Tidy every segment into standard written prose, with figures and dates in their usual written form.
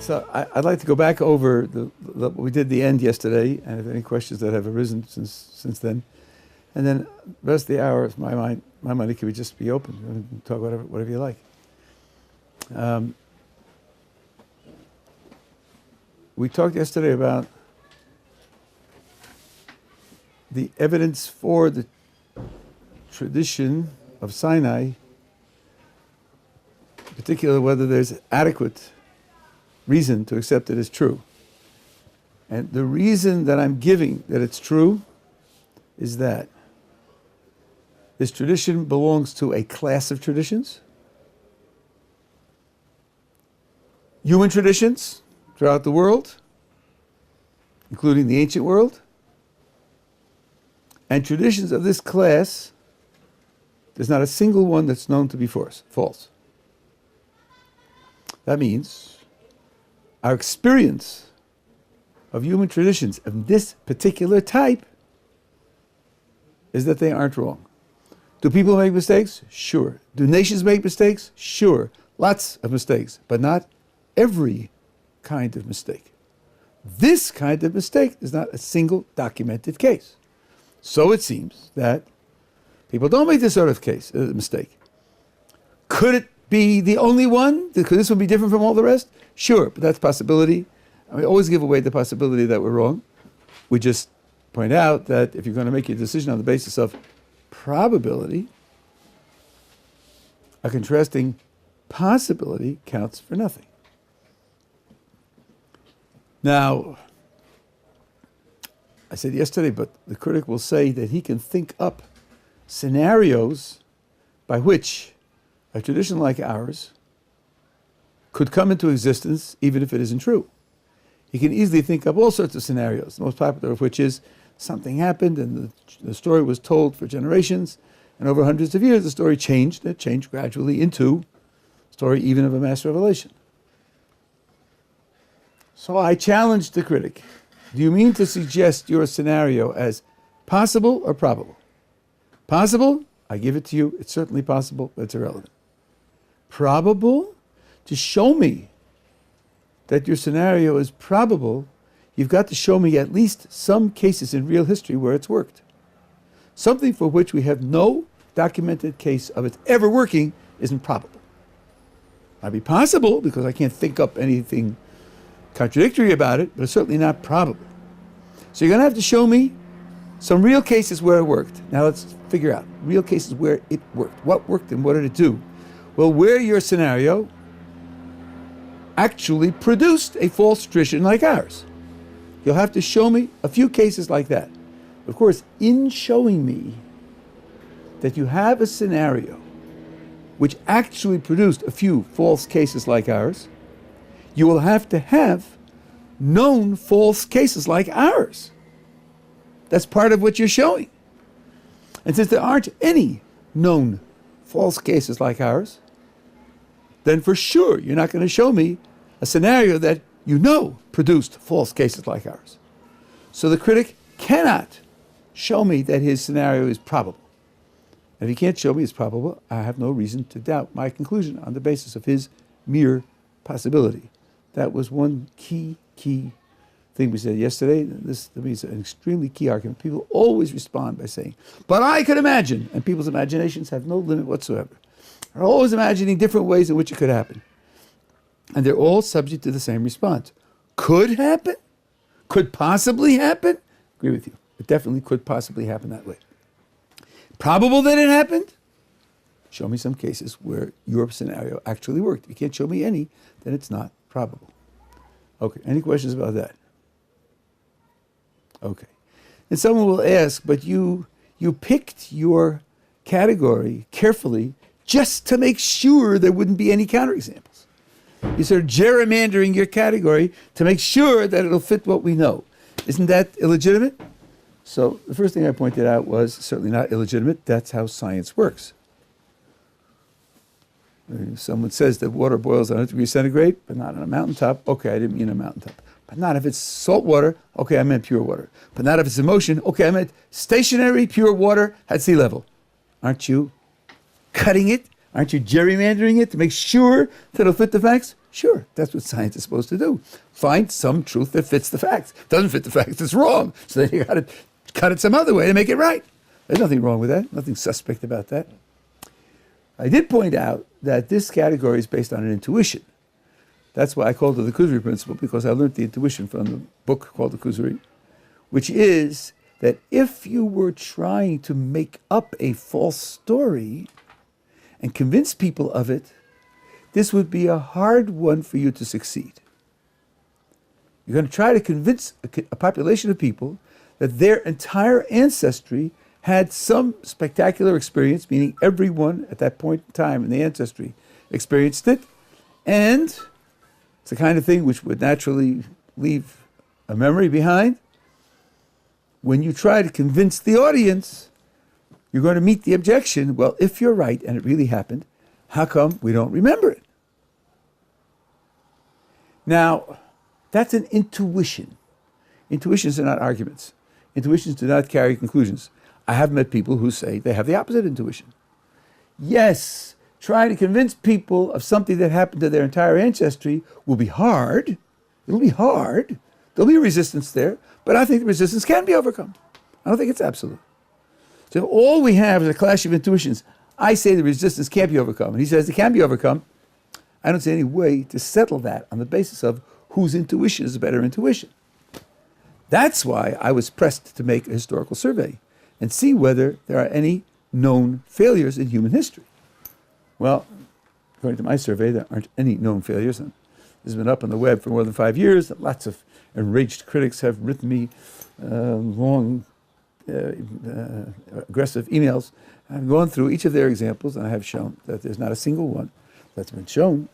So I'd like to go back over we did the end yesterday, and if any questions that have arisen since then, and then the rest of the hour, my money could just be open. You can talk whatever you like. We talked yesterday about the evidence for the tradition of Sinai, in particular whether there's adequate reason to accept it as true. And the reason that I'm giving that it's true is that this tradition belongs to a class of traditions, human traditions throughout the world, including the ancient world, and traditions of this class, there's not a single one that's known to be false. That means our experience of human traditions of this particular type is that they aren't wrong. Do people make mistakes? Sure. Do nations make mistakes? Sure. Lots of mistakes, but not every kind of mistake. This kind of mistake is not a single documented case. So it seems that people don't make this sort of mistake. Could it be the only one? Could this one be different from all the rest? Sure, but that's a possibility. And we always give away the possibility that we're wrong. We just point out that if you're going to make your decision on the basis of probability, a contrasting possibility counts for nothing. Now, I said yesterday, but the critic will say that he can think up scenarios by which a tradition like ours could come into existence even if it isn't true. He can easily think up all sorts of scenarios, the most popular of which is something happened and the story was told for generations, and over hundreds of years the story changed, and it changed gradually into a story even of a mass revelation. So I challenged the critic. Do you mean to suggest your scenario as possible or probable? Possible? I give it to you. It's certainly possible, but it's irrelevant. Probable? To show me that your scenario is probable, you've got to show me at least some cases in real history where it's worked. Something for which we have no documented case of it ever working isn't probable. It might be possible because I can't think up anything contradictory about it, but it's certainly not probable. So you're going to have to show me some real cases where it worked. Now let's figure out real cases where it worked. What worked and what did it do? Well, where your scenario actually produced a false tradition like ours. You'll have to show me a few cases like that. Of course, in showing me that you have a scenario which actually produced a few false cases like ours, you will have to have known false cases like ours. That's part of what you're showing. And since there aren't any known false cases like ours, then for sure you're not going to show me a scenario that you know produced false cases like ours. So the critic cannot show me that his scenario is probable. And if he can't show me it's probable, I have no reason to doubt my conclusion on the basis of his mere possibility. That was one key thing we said yesterday. This, to me, is an extremely key argument. People always respond by saying, but I could imagine. And people's imaginations have no limit whatsoever. They're always imagining different ways in which it could happen. And they're all subject to the same response. Could happen? Could possibly happen? Agree with you. It definitely could possibly happen that way. Probable that it happened? Show me some cases where your scenario actually worked. If you can't show me any, then it's not probable. Okay, any questions about that? Okay. And someone will ask, but you picked your category carefully just to make sure there wouldn't be any counterexamples. You're sort of gerrymandering your category to make sure that it'll fit what we know. Isn't that illegitimate? So the first thing I pointed out was certainly not illegitimate. That's how science works. If someone says that water boils at 100 degrees centigrade, but not on a mountaintop. Okay, I didn't mean a mountaintop. But not if it's salt water. Okay, I meant pure water. But not if it's in motion. Okay, I meant stationary pure water at sea level. Aren't you cutting it? Aren't you gerrymandering it to make sure that it'll fit the facts? Sure, that's what science is supposed to do. Find some truth that fits the facts. Doesn't fit the facts, it's wrong. So then you got to cut it some other way to make it right. There's nothing wrong with that, nothing suspect about that. I did point out that this category is based on an intuition. That's why I called it the Kuzari principle, because I learned the intuition from the book called the Kuzari, which is that if you were trying to make up a false story and convince people of it, this would be a hard one for you to succeed. You're going to try to convince a population of people that their entire ancestry had some spectacular experience, meaning everyone at that point in time in the ancestry experienced it, and it's the kind of thing which would naturally leave a memory behind. When you try to convince the audience, you're going to meet the objection, well, if you're right and it really happened, how come we don't remember it? Now, that's an intuition. Intuitions are not arguments. Intuitions do not carry conclusions. I have met people who say they have the opposite intuition. Yes, trying to convince people of something that happened to their entire ancestry will be hard. It'll be hard. There'll be resistance there, but I think the resistance can be overcome. I don't think it's absolute. So if all we have is a clash of intuitions, I say the resistance can't be overcome, and he says it can be overcome. I don't see any way to settle that on the basis of whose intuition is a better intuition. That's why I was pressed to make a historical survey and see whether there are any known failures in human history. Well, according to my survey, there aren't any known failures. And this has been up on the web for more than 5 years. Lots of enraged critics have written me long, aggressive emails. I've gone through each of their examples, and I have shown that there's not a single one that's been shown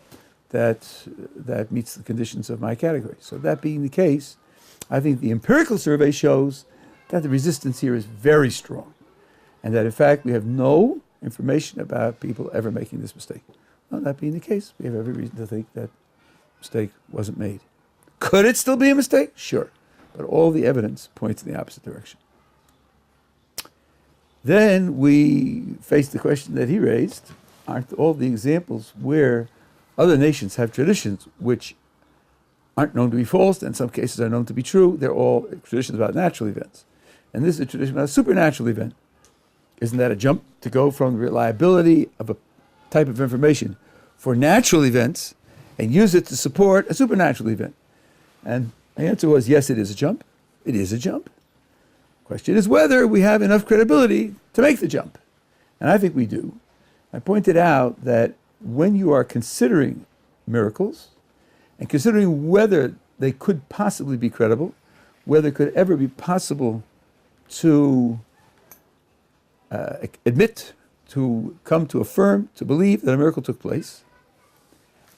that meets the conditions of my category. So that being the case, I think the empirical survey shows that the resistance here is very strong, and that in fact we have no information about people ever making this mistake. Well, that being the case, we have every reason to think that mistake wasn't made. Could it still be a mistake? Sure. But all the evidence points in the opposite direction. Then we face the question that he raised. Aren't all the examples where other nations have traditions which aren't known to be false, and in some cases are known to be true? They're all traditions about natural events. And this is a tradition about a supernatural event. Isn't that a jump to go from the reliability of a type of information for natural events and use it to support a supernatural event? And the answer was, yes, it is a jump. It is a jump. Question is whether we have enough credibility to make the jump. And I think we do. I pointed out that when you are considering miracles and considering whether they could possibly be credible, whether it could ever be possible to admit, to come to affirm, to believe that a miracle took place,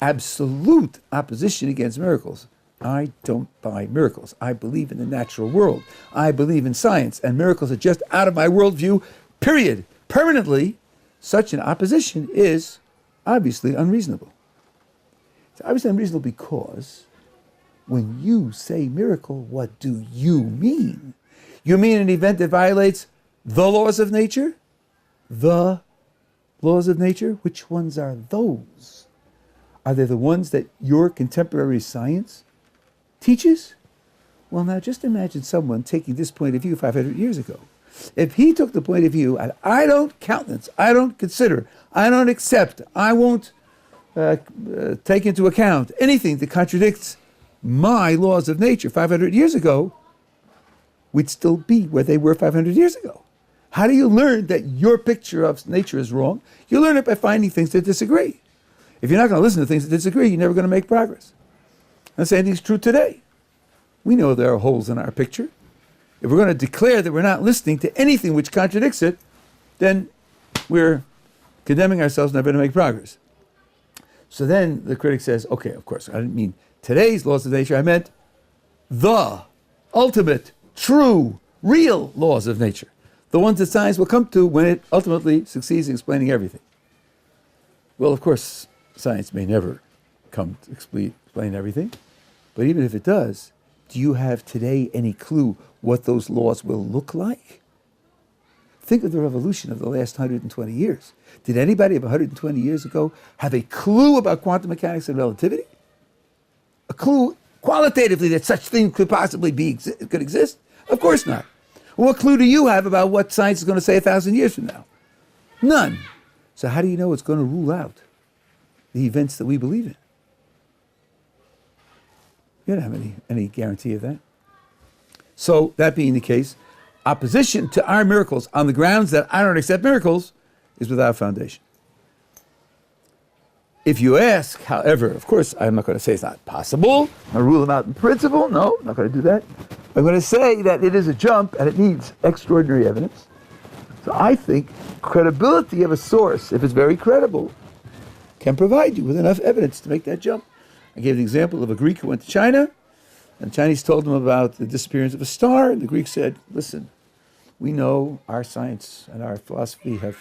absolute opposition against miracles. I don't buy miracles. I believe in the natural world. I believe in science, and miracles are just out of my worldview, period. Permanently, such an opposition is obviously unreasonable. It's obviously unreasonable because when you say miracle, what do you mean? You mean an event that violates the laws of nature? The laws of nature? Which ones are those? Are they the ones that your contemporary science teaches? Well, now just imagine someone taking this point of view 500 years ago. If he took the point of view, and I don't countenance, I don't consider, I don't accept, I won't take into account anything that contradicts my laws of nature 500 years ago, we'd still be where they were 500 years ago. How do you learn that your picture of nature is wrong? You learn it by finding things that disagree. If you're not going to listen to things that disagree, you're never going to make progress. And the same thing is true today. We know there are holes in our picture. If we're going to declare that we're not listening to anything which contradicts it, then we're condemning ourselves never to make progress. So then the critic says, okay, of course, I didn't mean today's laws of nature, I meant the ultimate, true, real laws of nature. The ones that science will come to when it ultimately succeeds in explaining everything. Well, of course, science may never come to explain everything. But even if it does, do you have today any clue what those laws will look like? Think of the revolution of the last 120 years. Did anybody of 120 years ago have a clue about quantum mechanics and relativity? A clue qualitatively that such things could possibly could exist? Of course not. What clue do you have about what science is going to say 1,000 years from now? None. So how do you know it's going to rule out the events that we believe in? You don't have any guarantee of that. So that being the case, opposition to our miracles on the grounds that I don't accept miracles is without foundation. If you ask, however, of course, I'm not going to say it's not possible. I'm going to rule them out in principle. No, I'm not going to do that. I'm going to say that it is a jump and it needs extraordinary evidence. So I think credibility of a source, if it's very credible, can provide you with enough evidence to make that jump. I gave the example of a Greek who went to China, and the Chinese told him about the disappearance of a star, and the Greek said, listen, we know our science and our philosophy have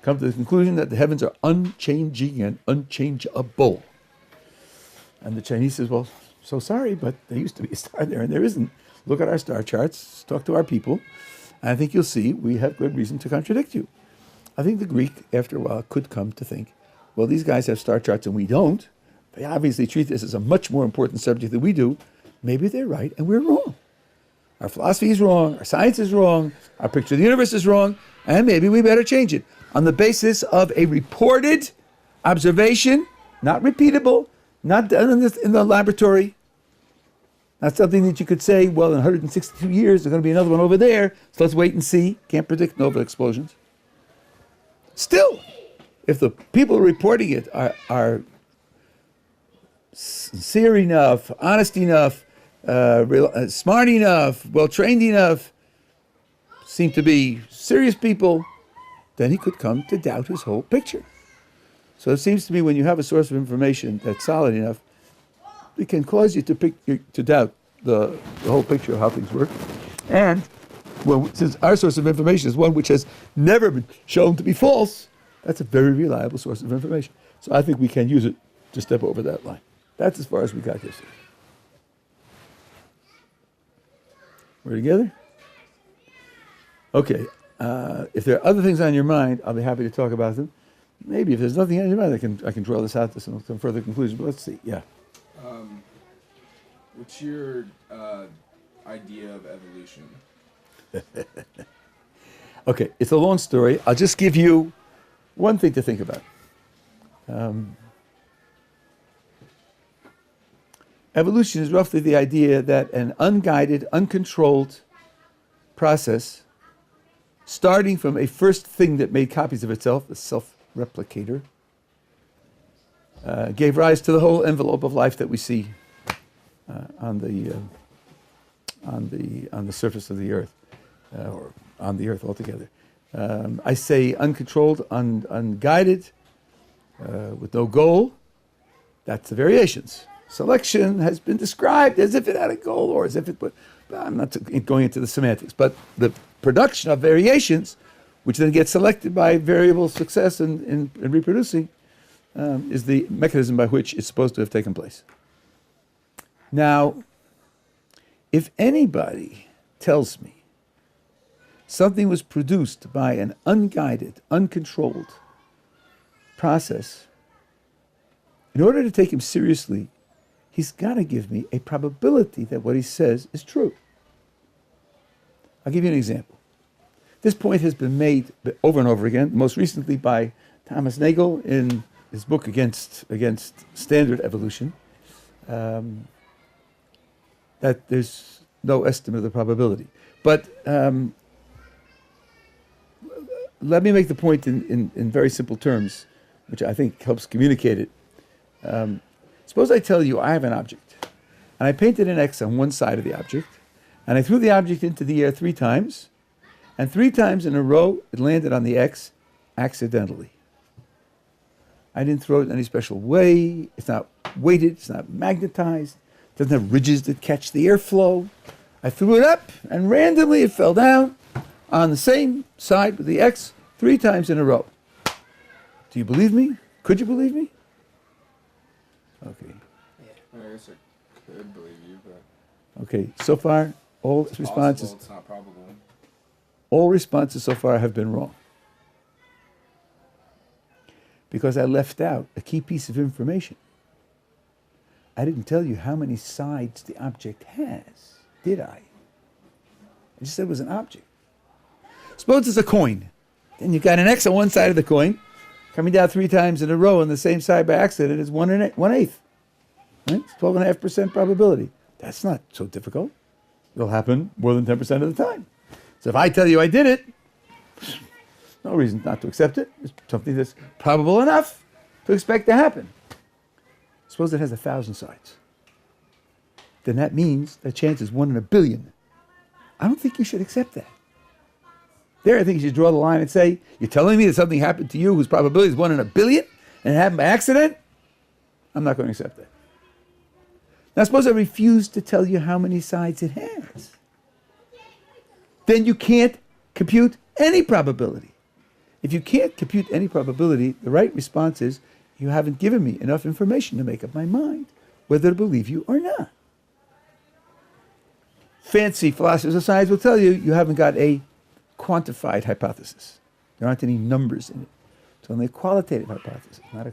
come to the conclusion that the heavens are unchanging and unchangeable. And the Chinese says, well, so sorry, but there used to be a star there, and there isn't. Look at our star charts, talk to our people, and I think you'll see we have good reason to contradict you. I think the Greek, after a while, could come to think, well, these guys have star charts and we don't. They obviously treat this as a much more important subject than we do. Maybe they're right and we're wrong. Our philosophy is wrong, our science is wrong, our picture of the universe is wrong, and maybe we better change it on the basis of a reported observation, not repeatable, not done in the laboratory, not something that you could say, well, in 162 years, there's going to be another one over there, so let's wait and see. Can't predict nova explosions. Still, if the people reporting it are sincere enough, honest enough, smart enough, well-trained enough, seem to be serious people, then he could come to doubt his whole picture. So it seems to me when you have a source of information that's solid enough, it can cause you to doubt the whole picture of how things work. And since our source of information is one which has never been shown to be false, that's a very reliable source of information. So I think we can use it to step over that line. That's as far as we got yesterday. We're together? Okay. If there are other things on your mind, I'll be happy to talk about them. Maybe if there's nothing on your mind, I can draw this out to some further conclusions. But let's see. Yeah. What's your idea of evolution? Okay, it's a long story. I'll just give you one thing to think about. Evolution is roughly the idea that an unguided, uncontrolled process, starting from a first thing that made copies of itself, the self-replicator, gave rise to the whole envelope of life that we see on the surface of the earth, or on the earth altogether. I say uncontrolled, unguided, with no goal. That's the variations. Selection has been described as if it had a goal, or as if it would. I'm not going into the semantics, but the production of variations, which then get selected by variable success in reproducing, is the mechanism by which it's supposed to have taken place. Now, if anybody tells me something was produced by an unguided, uncontrolled process, in order to take him seriously, he's got to give me a probability that what he says is true. I'll give you an example. This point has been made over and over again, most recently by Thomas Nagel in his book against standard evolution, that there's no estimate of the probability. But let me make the point in very simple terms, which I think helps communicate it. Suppose I tell you I have an object, and I painted an X on one side of the object, and I threw the object into the air 3 times, and 3 times in a row it landed on the X accidentally. I didn't throw it in any special way. It's not weighted, it's not magnetized, it doesn't have ridges that catch the airflow. I threw it up, and randomly it fell down on the same side with the X 3 times in a row. Do you believe me? Could you believe me? Okay. I guess I could believe you, but... Okay, so far, all responses... It's not probable. All responses so far have been wrong. Because I left out a key piece of information. I didn't tell you how many sides the object has, did I? I just said it was an object. Suppose it's a coin. Then you've got an X on one side of the coin, coming down 3 times in a row on the same side by accident is 1/8. Right? It's 12.5% probability. That's not so difficult. It'll happen more than 10% of the time. So if I tell you I did it, no reason not to accept it. It's something that's probable enough to expect to happen. Suppose it has 1,000 sides. Then that means the chance is 1 in a billion. I don't think you should accept that. There, I think you should draw the line and say, you're telling me that something happened to you whose probability is 1 in a billion and it happened by accident? I'm not going to accept that. Now, suppose I refuse to tell you how many sides it has. Then you can't compute any probability. If you can't compute any probability, the right response is, you haven't given me enough information to make up my mind whether to believe you or not. Fancy philosophers of science will tell you, you haven't got a quantified hypothesis. There aren't any numbers in it. It's only a qualitative hypothesis, not a...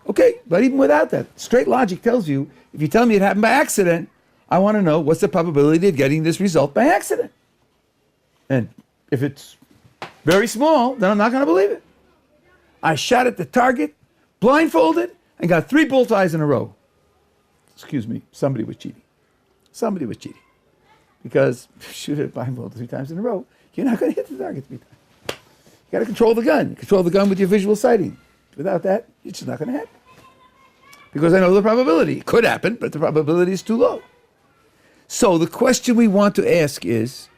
Okay, but even without that, straight logic tells you, if you tell me it happened by accident, I want to know what's the probability of getting this result by accident. And if it's very small, then I'm not going to believe it. I shot at the target, blindfolded, and got 3 bullseyes in a row. Excuse me, somebody was cheating. Somebody was cheating. Because if you shoot it blindfolded 3 times in a row, you're not going to hit the target 3 times. You got to control the gun. Control the gun with your visual sighting. Without that, it's just not going to happen. Because I know the probability. It could happen, but the probability is too low. So the question we want to ask is,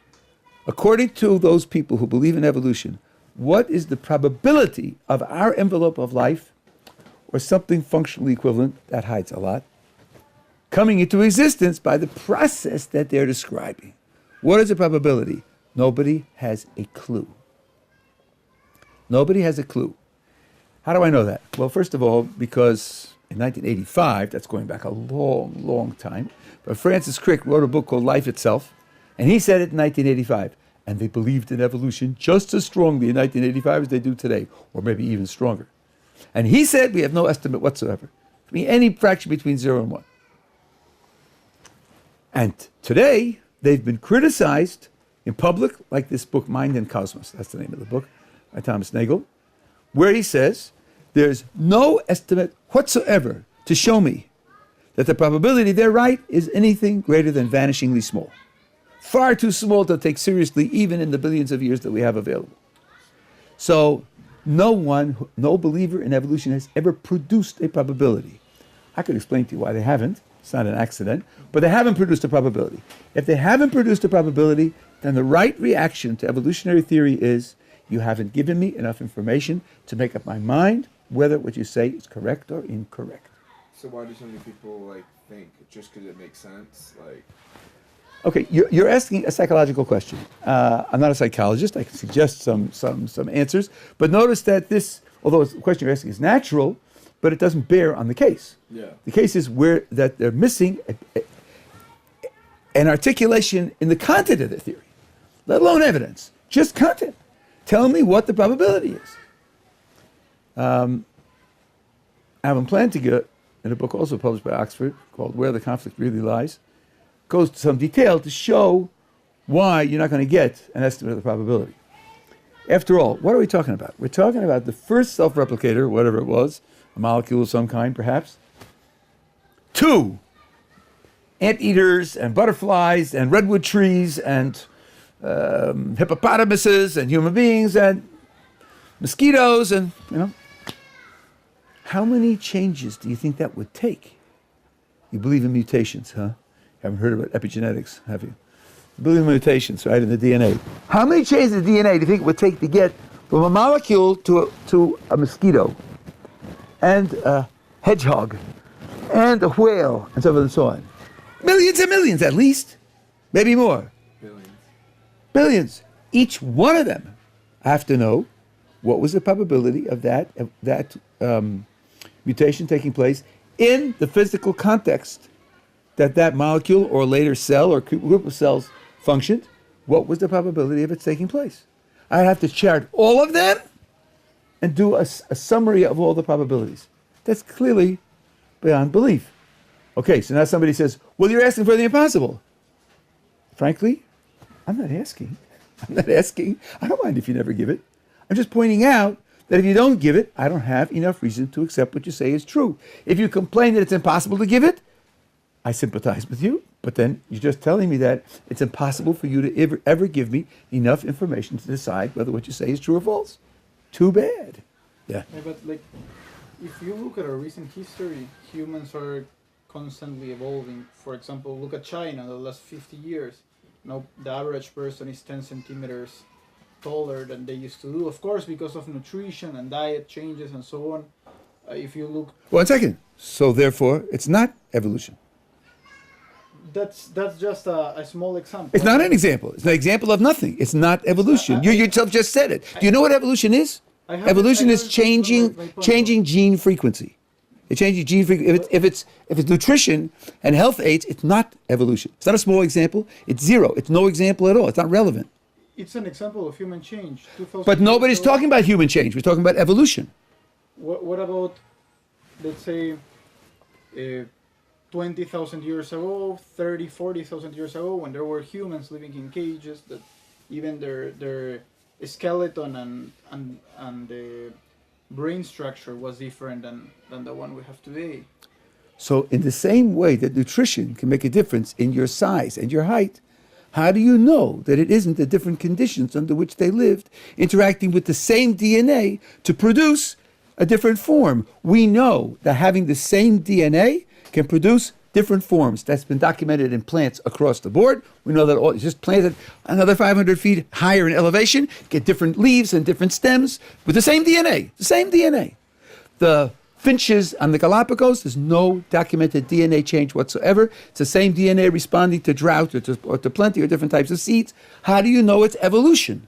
according to those people who believe in evolution, what is the probability of our envelope of life, or something functionally equivalent, that hides a lot, coming into existence by the process that they're describing? What is the probability? Nobody has a clue. Nobody has a clue. How do I know that? Well, first of all, because in 1985, that's going back a long, long time, but Francis Crick wrote a book called Life Itself, and he said it in 1985, and they believed in evolution just as strongly in 1985 as they do today, or maybe even stronger. And he said we have no estimate whatsoever. I mean, any fraction between 0 and 1. And today, they've been criticized in public, like this book, Mind and Cosmos, that's the name of the book, by Thomas Nagel, where he says, there's no estimate whatsoever to show me that the probability they're right is anything greater than vanishingly small. Far too small to take seriously, even in the billions of years that we have available. So no believer in evolution has ever produced a probability. I could explain to you why they haven't. It's not an accident, but they haven't produced a probability. If they haven't produced a probability, then the right reaction to evolutionary theory is, you haven't given me enough information to make up my mind whether what you say is correct or incorrect. So why do so many people think just because it makes sense? Okay, you're asking a psychological question. I'm not a psychologist. I can suggest some answers, but notice that this, although the question you're asking is natural, but it doesn't bear on the case. Yeah. The case is that they're missing an articulation in the content of the theory, let alone evidence, just content. Tell me what the probability is. Alan Plantinga, in a book also published by Oxford called Where the Conflict Really Lies, goes to some detail to show why you're not going to get an estimate of the probability. After all, what are we talking about? We're talking about the first self-replicator, whatever it was, a molecule of some kind perhaps, 2 anteaters and butterflies and redwood trees and hippopotamuses and human beings and mosquitoes and, How many changes do you think that would take? You believe in mutations, huh? You haven't heard about epigenetics, have you? You believe in mutations, right, in the DNA. How many changes in the DNA do you think it would take to get from a molecule to a mosquito and a hedgehog and a whale and so forth and so on? Millions and millions at least, maybe more. Billions. Each one of them. I have to know what was the probability of that mutation taking place in the physical context that molecule or later cell or group of cells functioned, what was the probability of its taking place? I'd have to chart all of them and do a summary of all the probabilities. That's clearly beyond belief. Okay, so now somebody says, well, you're asking for the impossible. Frankly, I'm not asking. I don't mind if you never give it. I'm just pointing out that if you don't give it, I don't have enough reason to accept what you say is true. If you complain that it's impossible to give it, I sympathize with you, but then you're just telling me that it's impossible for you to ever give me enough information to decide whether what you say is true or false. Too bad. Yeah. But like, if you look at our recent history, humans are constantly evolving. For example, look at China, the last 50 years. Now, the average person is 10 centimeters taller than they used to do, of course, because of nutrition and diet changes and so on. If you look... 1 second. So therefore, it's not evolution. That's just a small example. It's not an example. It's an example of nothing. It's not evolution. You yourself just said it. Do you know what evolution is? Evolution is changing gene frequency. It changes gene frequency. If it's nutrition and health aids, it's not evolution. It's not a small example. It's zero. It's no example at all. It's not relevant. It's an example of human change. But nobody's talking about human change. We're talking about evolution. What about, let's say, 20,000 years ago, 30, 40,000 years ago, when there were humans living in cages, that even their skeleton and the brain structure was different than the one we have today. So in the same way that nutrition can make a difference in your size and your height, how do you know that it isn't the different conditions under which they lived interacting with the same DNA to produce a different form? We know that having the same DNA can produce different forms. That's been documented in plants across the board. We know that just planted another 500 feet higher in elevation, get different leaves and different stems with the same DNA. The same DNA. The finches on the Galapagos, there's no documented DNA change whatsoever. It's the same DNA responding to drought or to plenty or different types of seeds. How do you know it's evolution?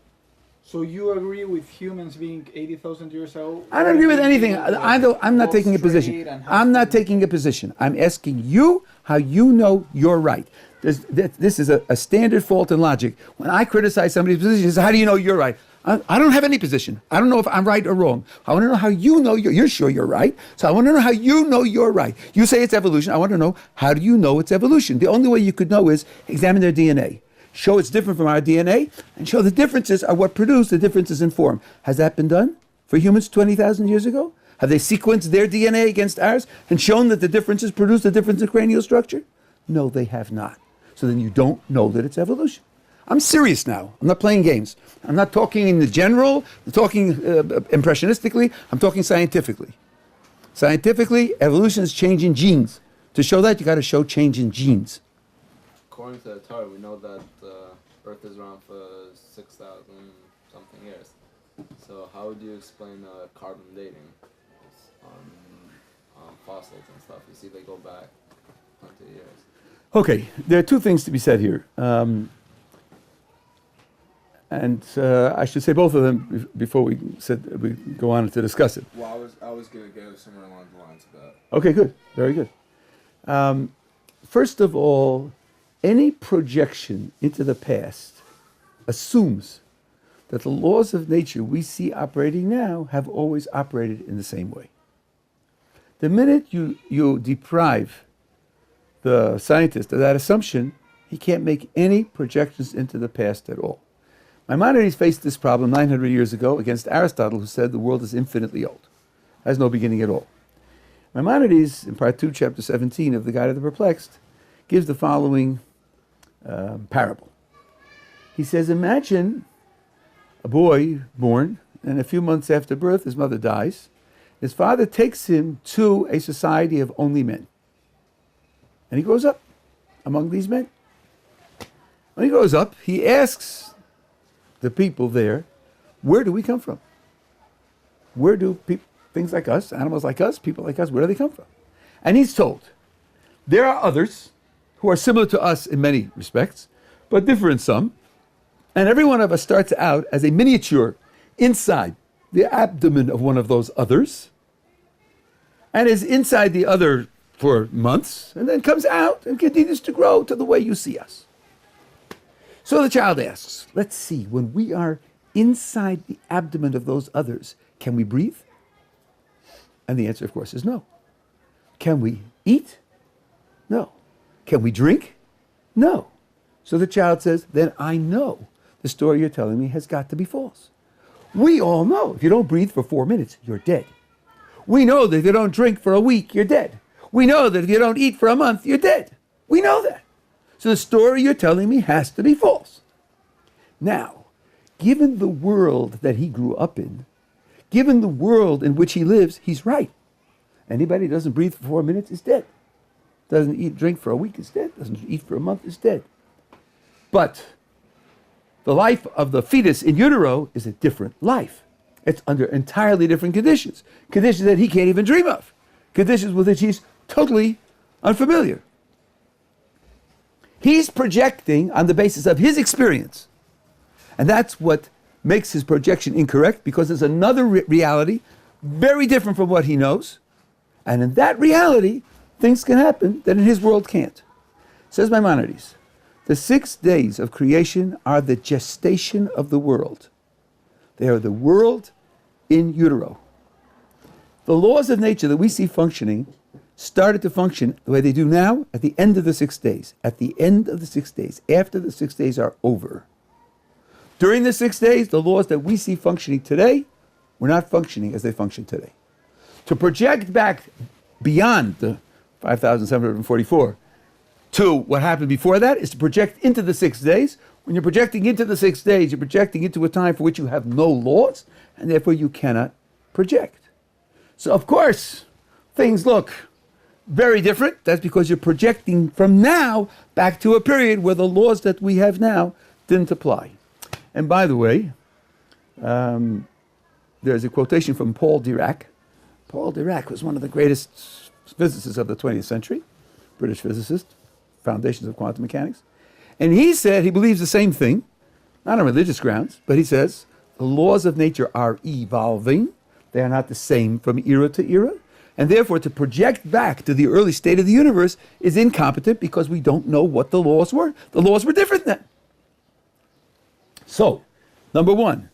So you agree with humans being 80,000 years old? I don't agree with anything. I'm not taking a position. I'm not taking a position. I'm asking you how you know you're right. This is a standard fault in logic. When I criticize somebody's position, it's how do you know you're right? I don't have any position. I don't know if I'm right or wrong. I want to know how you know you're sure you're right. So I want to know how you know you're right. You say it's evolution. I want to know, how do you know it's evolution? The only way you could know is examine their DNA. Show it's different from our DNA, and show the differences are what produce the differences in form. Has that been done for humans 20,000 years ago? Have they sequenced their DNA against ours and shown that the differences produce the difference in cranial structure? No, they have not. So then you don't know that it's evolution. I'm serious now. I'm not playing games. I'm not talking in the general, I'm talking impressionistically, I'm talking scientifically. Scientifically, evolution is changing genes. To show that, you got to show change in genes. According to the Torah, we know that Earth is around for 6,000 something years. So how would you explain carbon dating on fossils and stuff? You see they go back plenty of years. Okay, there are two things to be said here. And I should say both of them before we go on to discuss it. Well, I was going to go somewhere along the lines of that. Okay, good. Very good. First of all, any projection into the past assumes that the laws of nature we see operating now have always operated in the same way. The minute you deprive the scientist of that assumption, he can't make any projections into the past at all. Maimonides faced this problem 900 years ago against Aristotle, who said the world is infinitely old, has no beginning at all. Maimonides, in part 2, chapter 17 of the Guide of the Perplexed, gives the following parable. He says, imagine a boy born, and a few months after birth, his mother dies. His father takes him to a society of only men. And he grows up among these men. When he grows up, he asks the people there, where do we come from? Where do things like us, animals like us, people like us, where do they come from? And he's told, there are others who are similar to us in many respects, but differ in some. And every one of us starts out as a miniature inside the abdomen of one of those others, and is inside the other for months, and then comes out and continues to grow to the way you see us. So the child asks, let's see, when we are inside the abdomen of those others, can we breathe? And the answer, of course, is no. Can we eat? No. Can we drink? No. So the child says, then I know the story you're telling me has got to be false. We all know if you don't breathe for 4 minutes, you're dead. We know that if you don't drink for a week, you're dead. We know that if you don't eat for a month, you're dead. We know that. So the story you're telling me has to be false. Now, given the world that he grew up in, given the world in which he lives, he's right. Anybody who doesn't breathe for 4 minutes is dead. Doesn't eat, drink for a week is dead. Doesn't eat for a month is dead. But the life of the fetus in utero is a different life. It's under entirely different conditions. Conditions that he can't even dream of. Conditions with which he's totally unfamiliar. He's projecting on the basis of his experience. And that's what makes his projection incorrect, because there's another reality very different from what he knows. And in that reality, things can happen that in his world can't. Says Maimonides, the 6 days of creation are the gestation of the world. They are the world in utero. The laws of nature that we see functioning started to function the way they do now at the end of the 6 days. At the end of the 6 days, after the 6 days are over. During the 6 days, the laws that we see functioning today were not functioning as they function today. To project back beyond the 5,744 to what happened before that is to project into the 6 days. When you're projecting into the 6 days, you're projecting into a time for which you have no laws, and therefore you cannot project. So, of course, things look very different. That's because you're projecting from now back to a period where the laws that we have now didn't apply. And by the way, there's a quotation from Paul Dirac. Paul Dirac was one of the greatest physicists of the 20th century, British physicist, foundations of quantum mechanics. And he said he believes the same thing, not on religious grounds, but he says the laws of nature are evolving. They are not the same from era to era. And therefore, to project back to the early state of the universe is incompetent because we don't know what the laws were. The laws were different then. So, number one,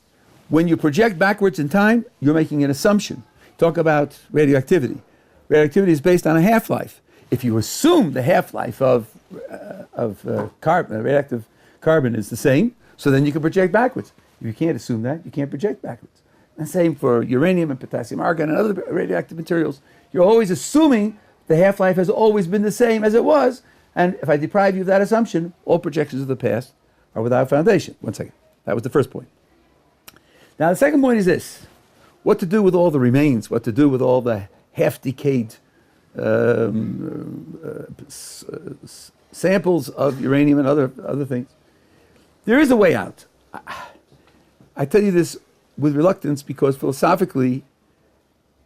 when you project backwards in time, you're making an assumption. Talk about radioactivity. Radioactivity is based on a half-life. If you assume the half-life of radioactive carbon is the same, so then you can project backwards. If you can't assume that, you can't project backwards. And same for uranium and potassium argon and other radioactive materials. You're always assuming the half-life has always been the same as it was, and if I deprive you of that assumption, all projections of the past are without foundation. One second. That was the first point. Now the second point is this. What to do with all the remains? What to do with all the half-decayed samples of uranium and other things? There is a way out. I tell you this with reluctance because philosophically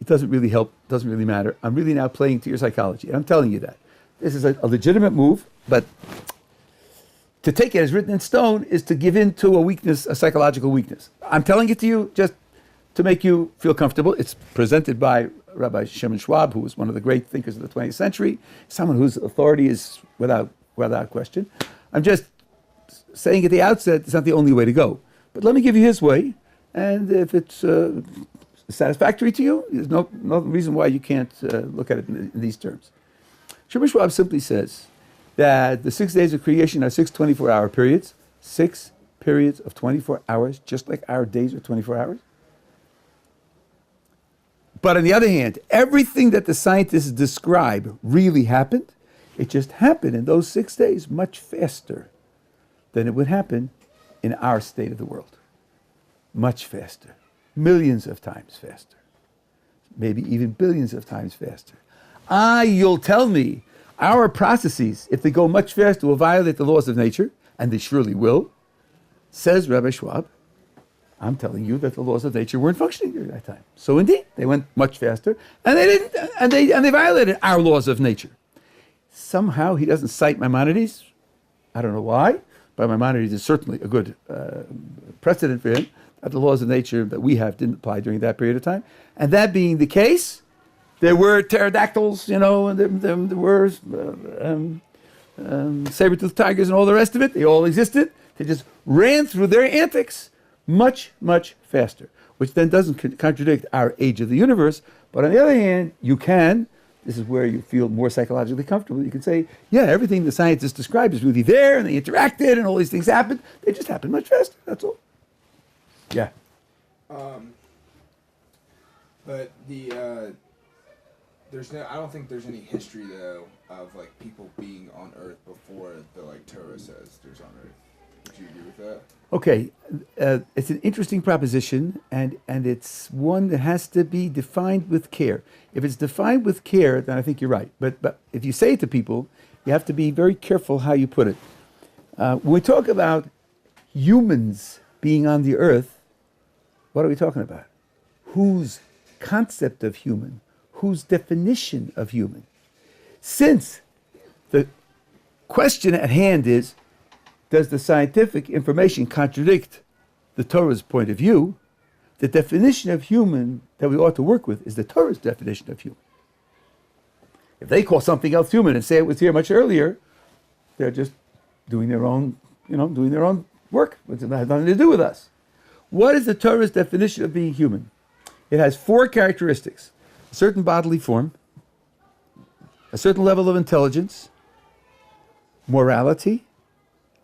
it doesn't really help, doesn't really matter. I'm really now playing to your psychology, and I'm telling you that. This is a legitimate move, but to take it as written in stone is to give in to a weakness, a psychological weakness. I'm telling it to you just to make you feel comfortable. It's presented by Rabbi Shimon Schwab, who was one of the great thinkers of the 20th century, someone whose authority is without question. I'm just saying at the outset it's not the only way to go. But let me give you his way, and if it's satisfactory to you, there's no reason why you can't look at it in these terms. Shimon Schwab simply says that the 6 days of creation are 6 24-hour periods, 6 periods of 24 hours, just like our days are 24 hours. But on the other hand, everything that the scientists describe really happened. It just happened in those 6 days much faster than it would happen in our state of the world. Much faster. Millions of times faster. Maybe even billions of times faster. You'll tell me, our processes, if they go much faster, will violate the laws of nature, and they surely will. Says Rabbi Schwab, I'm telling you that the laws of nature weren't functioning during that time. So indeed, they went much faster, and they didn't, and they violated our laws of nature. Somehow he doesn't cite Maimonides. I don't know why, but Maimonides is certainly a good precedent for him that the laws of nature that we have didn't apply during that period of time. And that being the case, there were pterodactyls, and there were saber-toothed tigers and all the rest of it. They all existed. It just ran through their antics much, much faster, which then doesn't contradict our age of the universe. But on the other hand, you can, this is where you feel more psychologically comfortable, you can say, yeah, everything the scientists described is really there, and they interacted, and all these things happened. They just happened much faster, that's all. Yeah. But there's no. I don't think there's any history though of like people being on Earth before the like Torah says there's on Earth. Would you agree with that? Okay, it's an interesting proposition, and it's one that has to be defined with care. If it's defined with care, then I think you're right. But if you say it to people, you have to be very careful how you put it. When we talk about humans being on the earth, what are we talking about? Whose concept of human? Whose definition of human? Since the question at hand is, does the scientific information contradict the Torah's point of view? The definition of human that we ought to work with is the Torah's definition of human. If they call something else human and say it was here much earlier, they're just doing their own, doing their own work. It has nothing to do with us. What is the Torah's definition of being human? It has 4 characteristics: a certain bodily form, a certain level of intelligence, morality,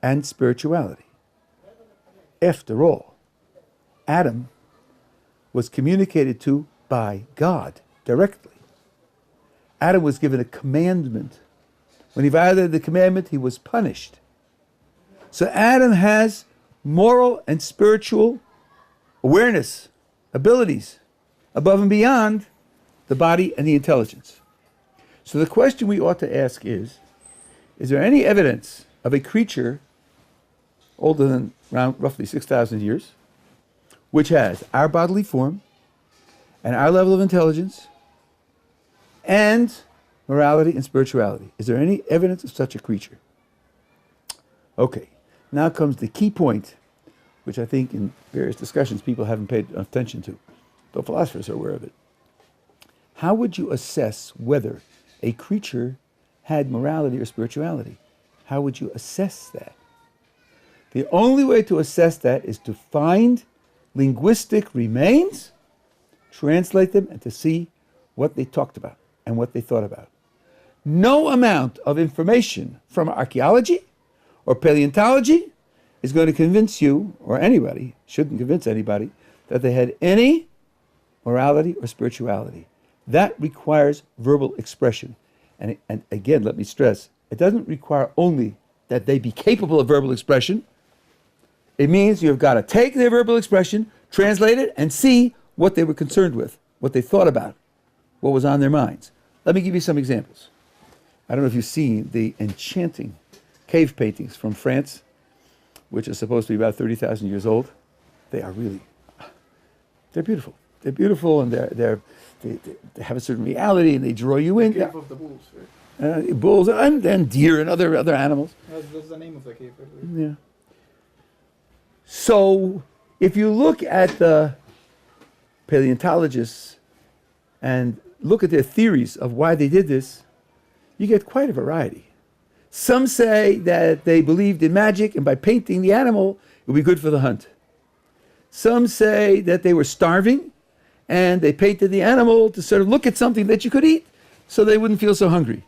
and spirituality. After all, Adam was communicated to by God directly. Adam was given a commandment. When he violated the commandment, he was punished. So Adam has moral and spiritual awareness, abilities, above and beyond the body and the intelligence. So the question we ought to ask is there any evidence of a creature older than around roughly 6,000 years, which has our bodily form and our level of intelligence and morality and spirituality? Is there any evidence of such a creature? Okay, now comes the key point, which I think in various discussions people haven't paid attention to, though philosophers are aware of it. How would you assess whether a creature had morality or spirituality? How would you assess that? The only way to assess that is to find linguistic remains, translate them, and to see what they talked about and what they thought about. No amount of information from archaeology or paleontology is going to convince you, or anybody, shouldn't convince anybody, that they had any morality or spirituality. That requires verbal expression. And again, let me stress, it doesn't require only that they be capable of verbal expression. It means you've got to take their verbal expression, translate it, and see what they were concerned with, what they thought about, what was on their minds. Let me give you some examples. I don't know if you've seen the enchanting cave paintings from France, which are supposed to be about 30,000 years old. They are really, they're beautiful. They're beautiful, and they have a certain reality, and they draw you in. The cave of the bulls, right? Bulls and deer and other animals. That's the name of the cave, right? Yeah. So if you look at the paleontologists and look at their theories of why they did this, you get quite a variety. Some say that they believed in magic, and by painting the animal, it would be good for the hunt. Some say that they were starving, and they painted the animal to sort of look at something that you could eat, so they wouldn't feel so hungry.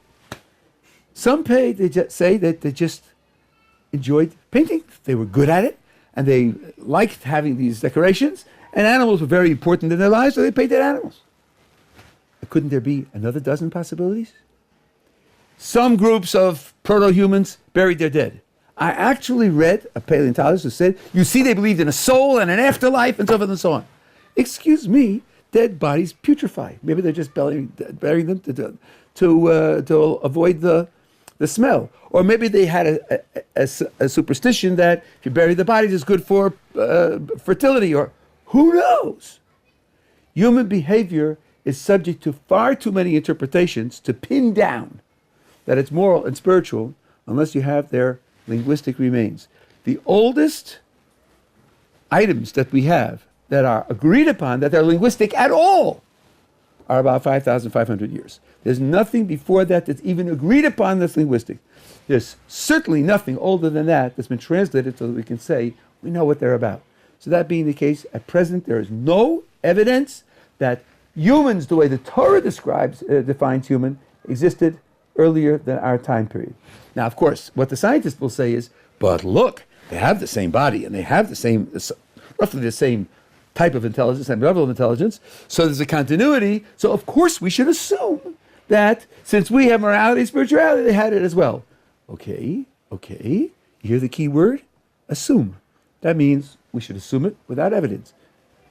Some say that they just enjoyed painting. They were good at it, and they liked having these decorations, and animals were very important in their lives, so they painted animals. Couldn't there be another dozen possibilities? Some groups of proto-humans buried their dead. I actually read a paleontologist who said, you see, they believed in a soul and an afterlife and so forth and so on. Excuse me, dead bodies putrefy. Maybe they're just burying them to avoid the smell. Or maybe they had a superstition that if you bury the bodies, it's good for fertility, or who knows? Human behavior is subject to far too many interpretations to pin down that it's moral and spiritual unless you have their linguistic remains. The oldest items that we have that are agreed upon that they're linguistic at all are about 5,500 years. There's nothing before that that's even agreed upon that's linguistic. There's certainly nothing older than that that's been translated so that we can say we know what they're about. So that being the case, at present there is no evidence that humans, the way the Torah defines human, existed earlier than our time period. Now, of course, what the scientists will say is, but look, they have the same body and they have the same, roughly the same type of intelligence and level of intelligence, so there's a continuity, so of course we should assume that since we have morality and spirituality, they had it as well. Okay, you hear the key word? Assume. That means we should assume it without evidence.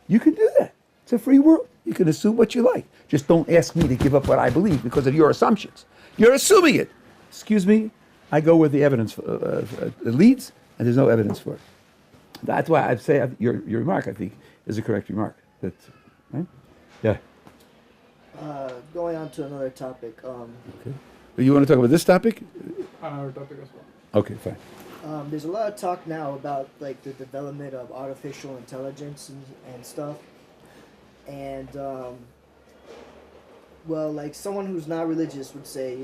You can do that. It's a free world. You can assume what you like. Just don't ask me to give up what I believe because of your assumptions. You're assuming it. Excuse me, I go where the evidence leads, and there's no evidence for it. That's why I'd say your remark, I think, is a correct remark. That, right? Yeah. Going on to another topic. Okay. You want to talk about this topic? Another topic as well. Okay, fine. There's a lot of talk now about like the development of artificial intelligence and stuff. And well, like someone who's not religious would say,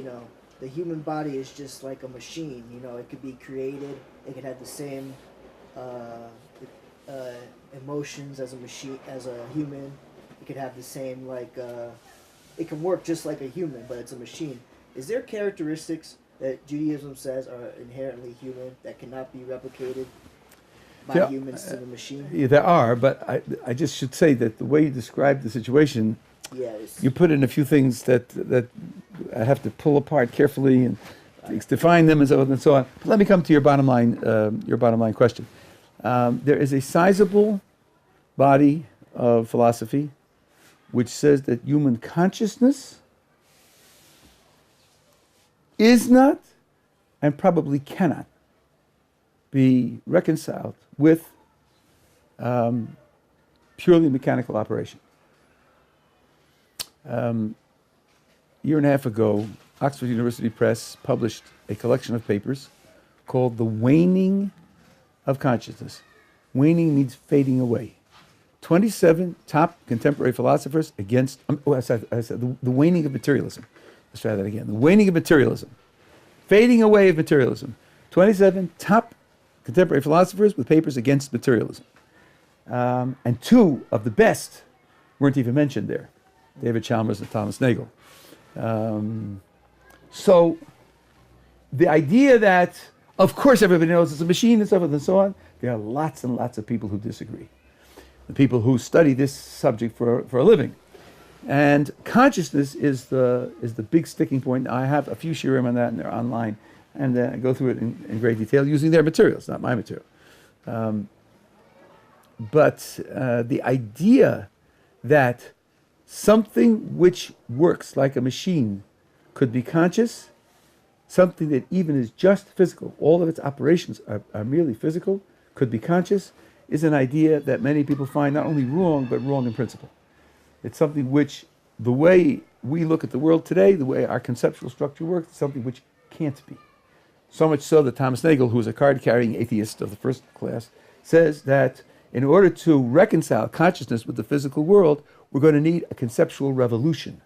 the human body is just like a machine. It could be created. It could have the same emotions as a machine, as a human. It could have the same it can work just like a human, but it's a machine. Is there characteristics that Judaism says are inherently human that cannot be replicated by humans to the machine? Yeah, there are, but I just should say that the way you describe the situation, you put in a few things that I have to pull apart carefully and define them and so on and so on. But let me come to your bottom line question. There is a sizable body of philosophy which says that human consciousness is not and probably cannot be reconciled with purely mechanical operation. A year and a half ago, Oxford University Press published a collection of papers called The Waning of Consciousness. Waning means fading away. 27 top contemporary philosophers against, I said the waning of materialism. Let's try that again. The waning of materialism. Fading away of materialism. 27 top contemporary philosophers with papers against materialism. And two of the best weren't even mentioned there. David Chalmers and Thomas Nagel. So the idea that, of course, everybody knows it's a machine and so forth and so on, there are lots and lots of people who disagree. The people who study this subject for a living. And consciousness is the big sticking point. I have a few shiurim on that, and they're online, and I go through it in great detail using their materials, not my material. But the idea that something which works like a machine could be conscious, something that even is just physical, all of its operations are merely physical, could be conscious, is an idea that many people find not only wrong, but wrong in principle. It's something which, the way we look at the world today, the way our conceptual structure works, is something which can't be. So much so that Thomas Nagel, who is a card-carrying atheist of the first class, says that in order to reconcile consciousness with the physical world, we're going to need a conceptual revolution,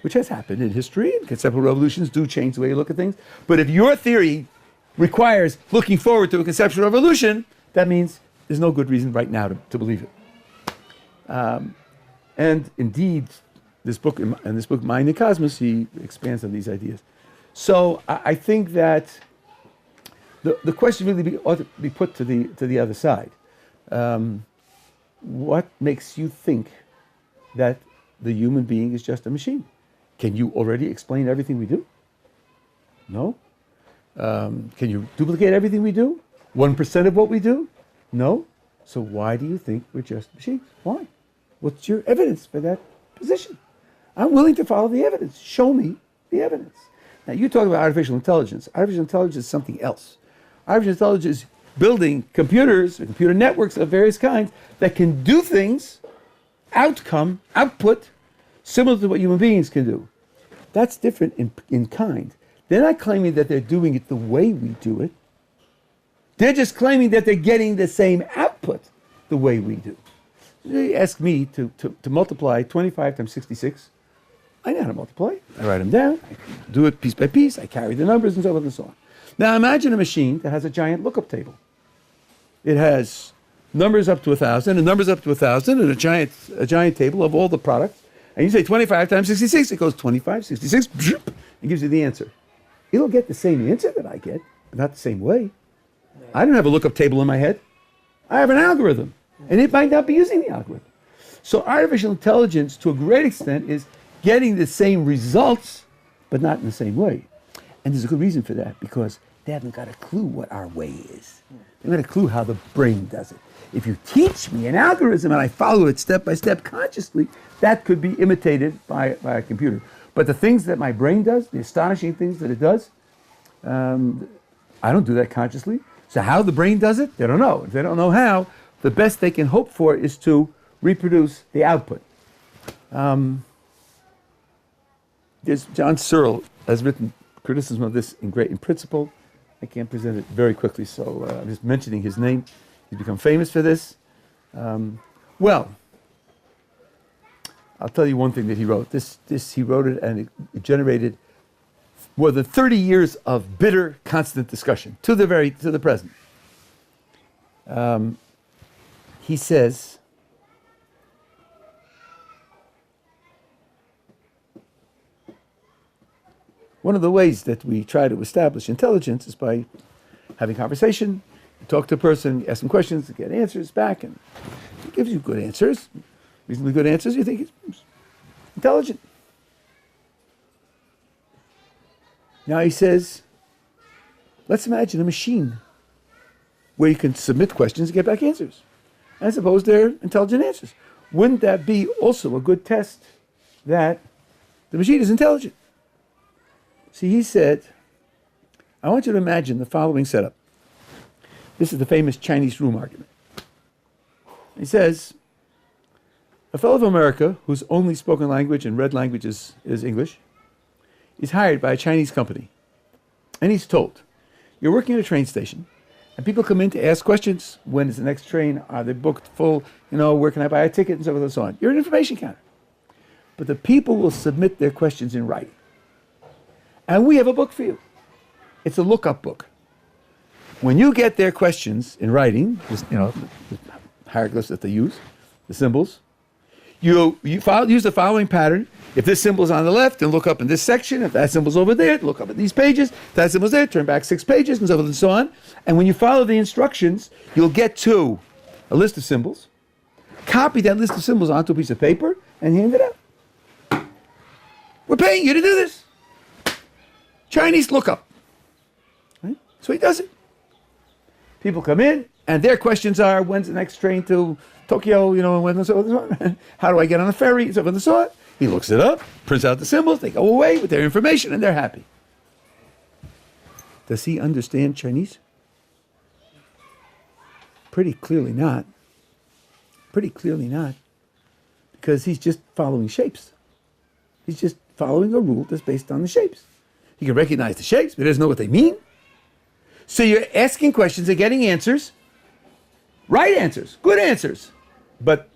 which has happened in history, and conceptual revolutions do change the way you look at things. But if your theory requires looking forward to a conceptual revolution, that means there's no good reason right now to believe it. And indeed, this book, Mind and Cosmos, he expands on these ideas. So I think that the question really ought to be put to the other side. What makes you think that the human being is just a machine? Can you already explain everything we do? No. Can you duplicate everything we do? 1% of what we do? No. So why do you think we're just machines? Why? What's your evidence for that position? I'm willing to follow the evidence. Show me the evidence. Now, you talk about artificial intelligence. Artificial intelligence is something else. Artificial intelligence is building computers, or computer networks of various kinds that can do things, output, similar to what human beings can do. That's different in kind. They're not claiming that they're doing it the way we do it. They're just claiming that they're getting the same output the way we do. You ask me to multiply 25 times 66. I know how to multiply. I write them down. I do it piece by piece. I carry the numbers and so on and so on. Now imagine a machine that has a giant lookup table. It has numbers up to 1,000 and numbers up to 1,000 and a giant table of all the products. And you say 25 times 66. It goes 25, 66. It gives you the answer. It'll get the same answer that I get, but not the same way. I don't have a lookup table in my head. I have an algorithm, and it might not be using the algorithm. So artificial intelligence, to a great extent, is getting the same results, but not in the same way. And there's a good reason for that, because they haven't got a clue what our way is. They haven't got a clue how the brain does it. If you teach me an algorithm and I follow it step by step consciously, that could be imitated by a computer. But the things that my brain does, the astonishing things that it does, I don't do that consciously. So how the brain does it, they don't know. If they don't know how, the best they can hope for is to reproduce the output. John Searle has written criticism of this in principle. I can't present it very quickly, so I'm just mentioning his name. He's become famous for this. Well, I'll tell you one thing that he wrote. He wrote it, and it generated more than 30 years of bitter, constant discussion to the present. He says, one of the ways that we try to establish intelligence is by having conversation. You talk to a person, you ask them questions, you get answers back, and he gives you good answers, reasonably good answers. You think he's intelligent. Now he says, let's imagine a machine where you can submit questions and get back answers. And suppose they're intelligent answers. Wouldn't that be also a good test that the machine is intelligent? See, he said, I want you to imagine the following setup. This is the famous Chinese room argument. He says, a fellow from America whose only spoken language and read language is English is hired by a Chinese company. And he's told, you're working at a train station, and people come in to ask questions. When is the next train? Are they booked full? Where can I buy a ticket? And so forth and so on. You're an information counter. But the people will submit their questions in writing. And we have a book for you. It's a lookup book. When you get their questions in writing, the hieroglyphs that they use, the symbols, you use the following pattern. If this symbol's on the left, then look up in this section. If that symbol's over there, look up at these pages. If that symbol's there, turn back 6 pages, and so forth and so on. And when you follow the instructions, you'll get to a list of symbols. Copy that list of symbols onto a piece of paper and hand it out. We're paying you to do this. Chinese lookup. Right? So he does it. People come in, and their questions are, when's the next train to Tokyo, when and so forth and so on. How do I get on a ferry, and so forth and so on. He looks it up, prints out the symbols, they go away with their information, and they're happy. Does he understand Chinese? Pretty clearly not. Pretty clearly not. Because he's just following shapes. He's just following a rule that's based on the shapes. He can recognize the shapes, but he doesn't know what they mean. So you're asking questions and getting answers, right answers, good answers, but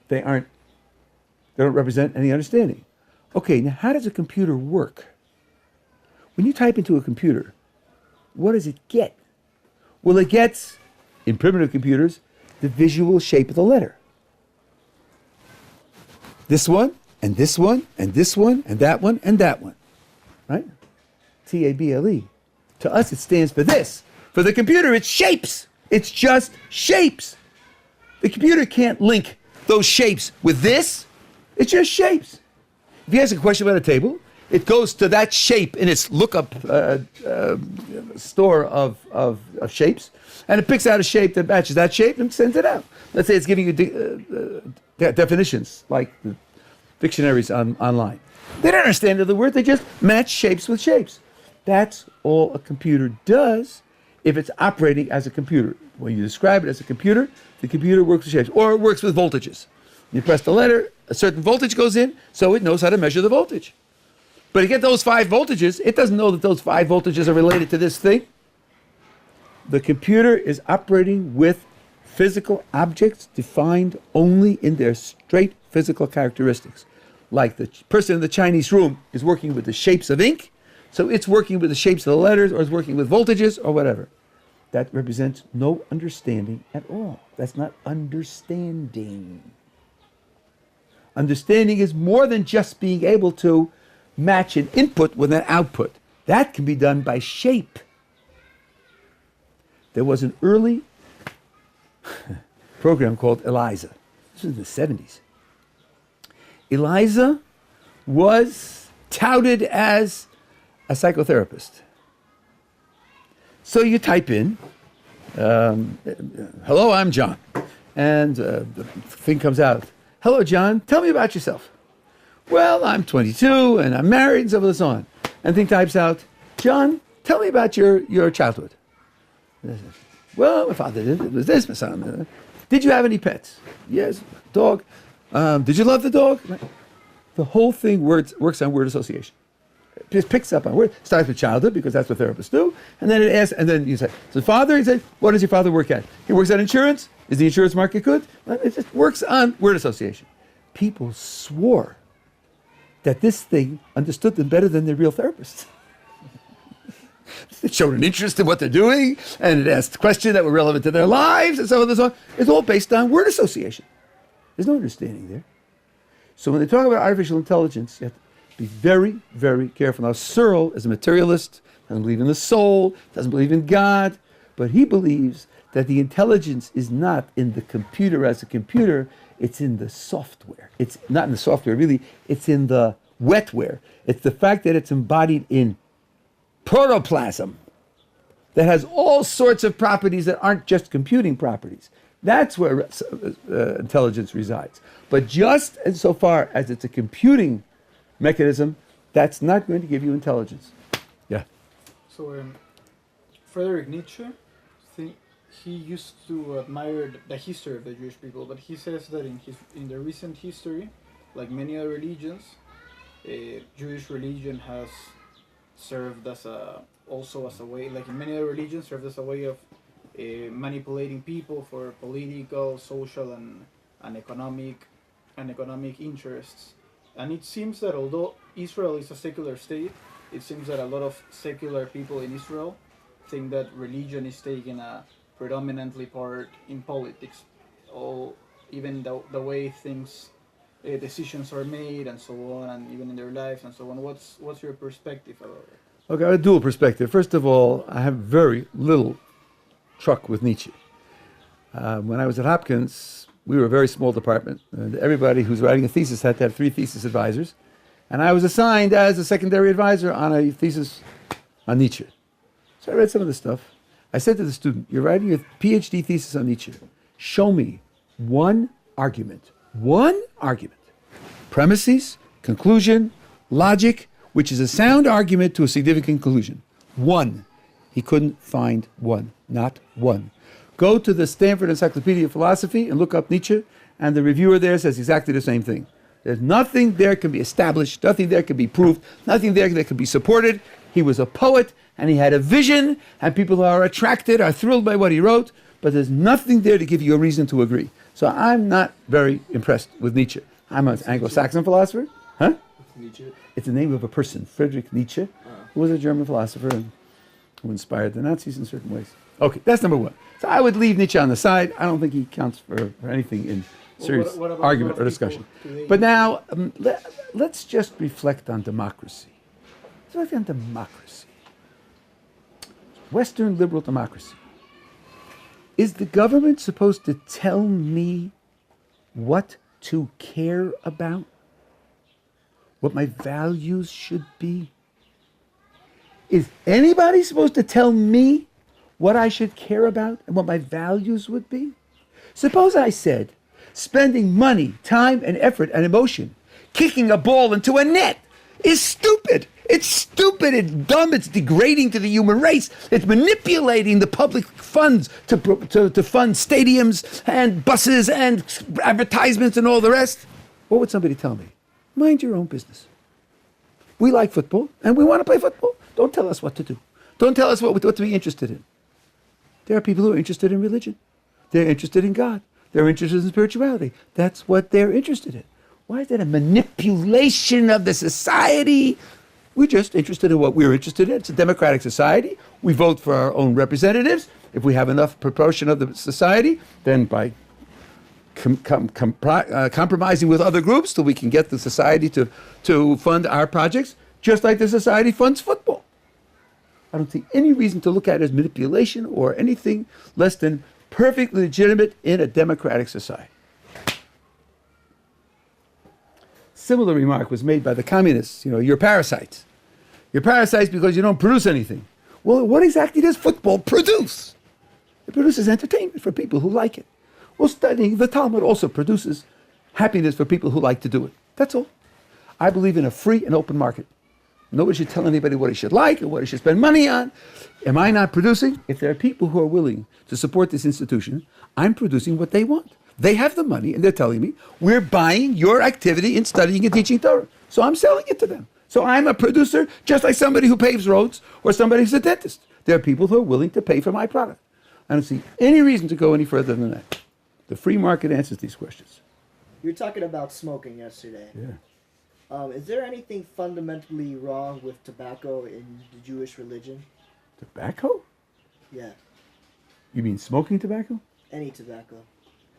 they don't represent any understanding. Okay, now how does a computer work? When you type into a computer, what does it get? Well, it gets, in primitive computers, the visual shape of the letter. This one, and this one, and this one, and that one, and that one. Right? T-A-B-L-E. To us, it stands for this. For the computer, it's shapes. It's just shapes. The computer can't link those shapes with this. It's just shapes. If you ask a question about a table, it goes to that shape in its lookup store of shapes, and it picks out a shape that matches that shape and sends it out. Let's say it's giving you definitions, like the dictionaries online. They don't understand the word. They just match shapes with shapes. That's all a computer does if it's operating as a computer. When you describe it as a computer, the computer works with shapes, or it works with voltages. You press the letter, a certain voltage goes in, so it knows how to measure the voltage. But to get those 5 voltages, it doesn't know that those 5 voltages are related to this thing. The computer is operating with physical objects defined only in their straight physical characteristics. Like the person in the Chinese room is working with the shapes of ink, so it's working with the shapes of the letters, or it's working with voltages, or whatever. That represents no understanding at all. That's not understanding. Understanding is more than just being able to match an input with an output. That can be done by shape. There was an early program called ELIZA. This was in the 70s. ELIZA was touted as a psychotherapist. So you type in, hello, I'm John. And the thing comes out, hello, John, tell me about yourself. Well, I'm 22 and I'm married and so forth and so on. And the thing types out, John, tell me about your childhood. Well, my father did, it was this, my son. Did you have any pets? Yes, dog. Did you love the dog? The whole thing works on word association. It just picks up on word. Starts with childhood because that's what therapists do, and then it asks, and then you say, "So, father," he said, "What does your father work at? He works at insurance. Is the insurance market good?" It just works on word association. People swore that this thing understood them better than their real therapists. It showed an interest in what they're doing, and it asked questions that were relevant to their lives, and so on and so on. It's all based on word association. There's no understanding there. So when they talk about artificial intelligence, you have to be very, very careful. Now, Searle is a materialist, doesn't believe in the soul, doesn't believe in God, but he believes that the intelligence is not in the computer as a computer, it's in the software. It's not in the software, really, it's in the wetware. It's the fact that it's embodied in protoplasm that has all sorts of properties that aren't just computing properties. That's where intelligence resides. But just insofar as it's a computing mechanism, that's not going to give you intelligence. Yeah. So Friedrich Nietzsche, he used to admire the history of the Jewish people, but he says that in the recent history, like many other religions, Jewish religion has served as a way, like in many other religions, served as a way of manipulating people for political, social, and economic interests. And it seems that although Israel is a secular state, it seems that a lot of secular people in Israel think that religion is taking a predominantly part in politics, or even the way things, decisions are made and so on, and even in their lives and so on. What's your perspective about it? Okay, I have a dual perspective. First of all, I have very little truck with Nietzsche. When I was at Hopkins, we were a very small department. And everybody who's writing a thesis had to have 3 thesis advisors. And I was assigned as a secondary advisor on a thesis on Nietzsche. So I read some of the stuff. I said to the student, you're writing a PhD thesis on Nietzsche. Show me one argument. Premises, conclusion, logic, which is a sound argument to a significant conclusion. One. He couldn't find one. Not one. Go to the Stanford Encyclopedia of Philosophy and look up Nietzsche, and the reviewer there says exactly the same thing. There's nothing there can be established, nothing there can be proved, nothing there that can be supported. He was a poet, and he had a vision, and people who are attracted are thrilled by what he wrote, but there's nothing there to give you a reason to agree. So I'm not very impressed with Nietzsche. I'm an Anglo-Saxon philosopher. Huh? Nietzsche? It's the name of a person, Friedrich Nietzsche, who was a German philosopher and who inspired the Nazis in certain ways. Okay, that's number one. So I would leave Nietzsche on the side. I don't think he counts for anything in serious what about argument or discussion. But now, let's just reflect on democracy. Let's reflect on democracy. Western liberal democracy. Is the government supposed to tell me what to care about? What my values should be? Is anybody supposed to tell me what I should care about and what my values would be? Suppose I said, spending money, time, and effort and emotion, kicking a ball into a net is stupid. It's stupid, it's dumb, it's degrading to the human race. It's manipulating the public funds to fund stadiums and buses and advertisements and all the rest. What would somebody tell me? Mind your own business. We like football, and we want to play football. Don't tell us what to do. Don't tell us what to be interested in. There are people who are interested in religion. They're interested in God. They're interested in spirituality. That's what they're interested in. Why is that a manipulation of the society? We're just interested in what we're interested in. It's a democratic society. We vote for our own representatives. If we have enough proportion of the society, then by compromising with other groups till we can get the society to fund our projects, just like the society funds football. I don't see any reason to look at it as manipulation or anything less than perfectly legitimate in a democratic society. Similar remark was made by the communists. You're parasites. You're parasites because you don't produce anything. Well, what exactly does football produce? It produces entertainment for people who like it. Well, studying the Talmud also produces happiness for people who like to do it. That's all. I believe in a free and open market. Nobody should tell anybody what he should like or what he should spend money on. Am I not producing? If there are people who are willing to support this institution, I'm producing what they want. They have the money and they're telling me, we're buying your activity in studying and teaching Torah. So I'm selling it to them. So I'm a producer just like somebody who paves roads or somebody who's a dentist. There are people who are willing to pay for my product. I don't see any reason to go any further than that. The free market answers these questions. You were talking about smoking yesterday. Yeah. Is there anything fundamentally wrong with tobacco in the Jewish religion? Tobacco? Yeah, You mean smoking tobacco? any tobacco.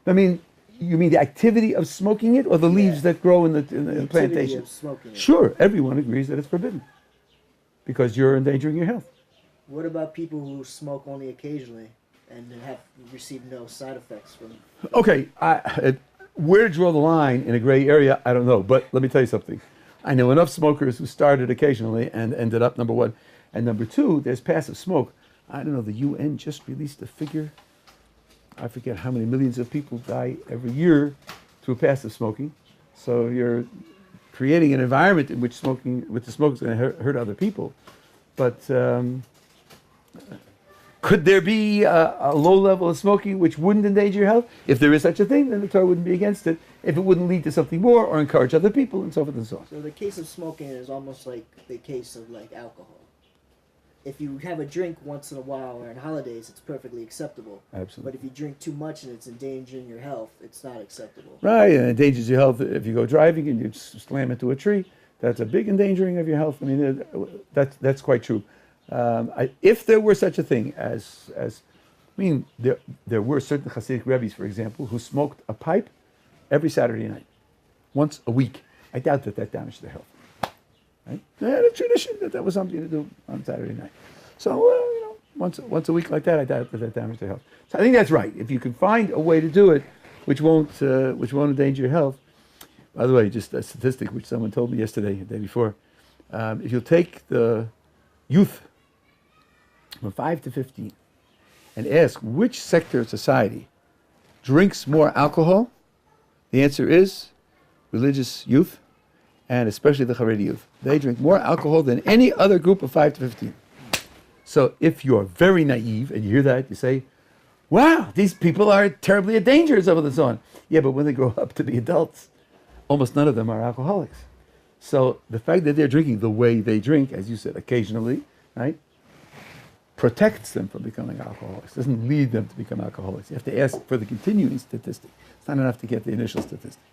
I mean, you mean the activity of smoking it or the leaves that grow in the Activity plantation? of smoking it. Sure, everyone agrees that it's forbidden because you're endangering your health. What about people who smoke only occasionally and have received no side effects from it? Okay, where to draw the line in a gray area, I don't know. But let me tell you something. I know enough smokers who started occasionally and ended up, number one. And number two, there's passive smoke. I don't know, the UN just released a figure. I forget how many millions of people die every year through passive smoking. So you're creating an environment in which smoking is going to hurt other people. But could there be a low level of smoking which wouldn't endanger your health? If there is such a thing, then the Torah wouldn't be against it. If it wouldn't lead to something more or encourage other people and so forth and so on. So the case of smoking is almost like the case of like alcohol. If you have a drink once in a while or on holidays, it's perfectly acceptable. Absolutely. But if you drink too much and it's endangering your health, it's not acceptable. Right, and it endangers your health if you go driving and you slam into a tree. That's a big endangering of your health. I mean, that's quite true. If there were such a thing as there were certain Hasidic rabbis, for example, who smoked a pipe every Saturday night, once a week. I doubt that damaged their health. Right? They had a tradition that was something to do on Saturday night. So, once a week like that, I doubt that damaged their health. So I think that's right. If you can find a way to do it, which won't endanger your health. By the way, just a statistic which someone told me yesterday, the day before. If you take the youth from 5 to 15 and ask which sector of society drinks more alcohol, the answer is religious youth, and especially the Haredi youth. They drink more alcohol than any other group of 5 to 15. So if you're very naive and you hear that, you say, wow, these people are terribly a danger and so forth and so on. Yeah, but when they grow up to be adults, almost none of them are alcoholics. So the fact that they're drinking the way they drink, as you said, occasionally, right, protects them from becoming alcoholics, doesn't lead them to become alcoholics. You have to ask for the continuing statistic. It's not enough to get the initial statistic.